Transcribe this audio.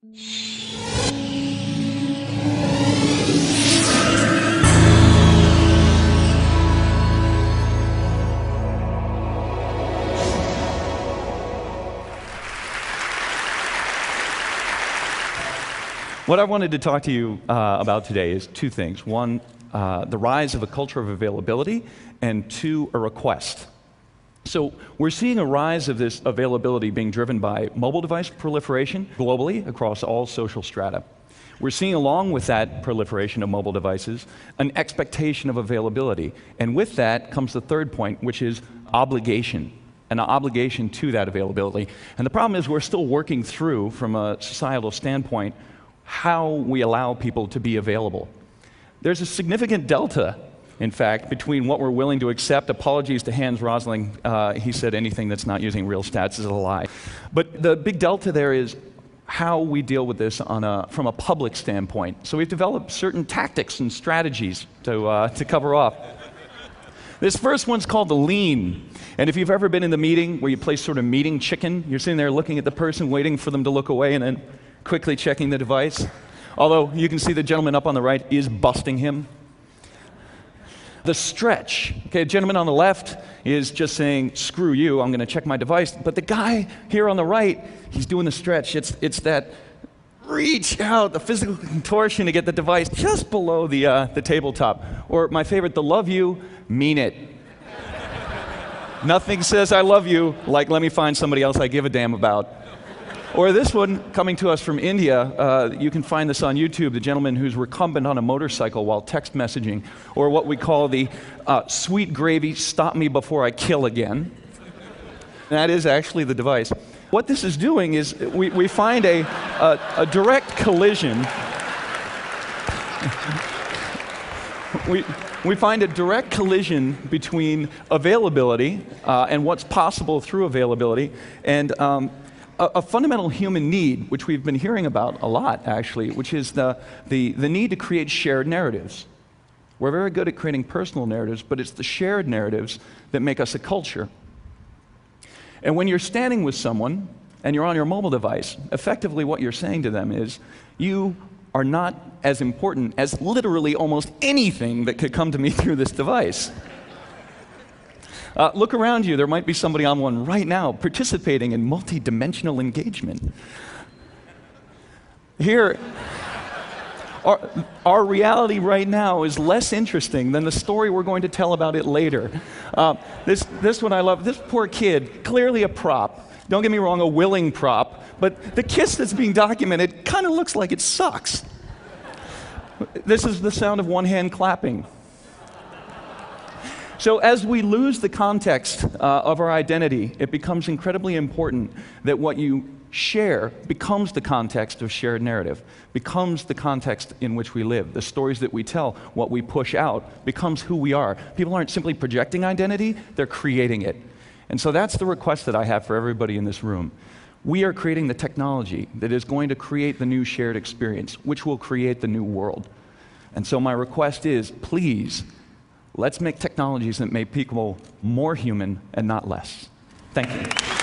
What I wanted to talk to you about today is two things. One, the rise of a culture of availability, and two, a request. So we're seeing a rise of this availability being driven by mobile device proliferation globally across all social strata. We're seeing, along with that proliferation of mobile devices, an expectation of availability. And with that comes the third point, which is obligation, an obligation to that availability. And the problem is we're still working through, from a societal standpoint, how we allow people to be available. There's a significant delta, in fact, between what we're willing to accept. Apologies to Hans Rosling. He said anything that's not using real stats is a lie. But the big delta there is how we deal with this from a public standpoint. So we've developed certain tactics and strategies to cover off. This first one's called the lean. And if you've ever been in the meeting where you play sort of meeting chicken, you're sitting there looking at the person, waiting for them to look away, and then quickly checking the device. Although you can see the gentleman up on the right is busting him. The stretch. Okay, the gentleman on the left is just saying, screw you, I'm going to check my device. But the guy here on the right, he's doing the stretch. It's that reach out, the physical contortion to get the device just below the tabletop. Or my favorite, the love you, mean it. Nothing says I love you like let me find somebody else I give a damn about. Or this one, coming to us from India, you can find this on YouTube, the gentleman who's recumbent on a motorcycle while text messaging, or what we call the sweet gravy, stop me before I kill again. That is actually the device. What this is doing is we find a direct collision. We find a direct collision between availability and what's possible through availability, and a fundamental human need, which we've been hearing about a lot, actually, which is the need to create shared narratives. We're very good at creating personal narratives, but it's the shared narratives that make us a culture. And when you're standing with someone and you're on your mobile device, effectively what you're saying to them is, you are not as important as literally almost anything that could come to me through this device. Look around you. There might be somebody on one right now participating in multi-dimensional engagement. Here, our reality right now is less interesting than the story we're going to tell about it later. This one I love. This poor kid, clearly a prop. Don't get me wrong, a willing prop. But the kiss that's being documented kind of looks like it sucks. This is the sound of one hand clapping. So as we lose the context of our identity, it becomes incredibly important that what you share becomes the context of shared narrative, becomes the context in which we live. The stories that we tell, what we push out, becomes who we are. People aren't simply projecting identity, they're creating it. And so that's the request that I have for everybody in this room. We are creating the technology that is going to create the new shared experience, which will create the new world. And so my request is, please, let's make technologies that make people more human and not less. Thank you.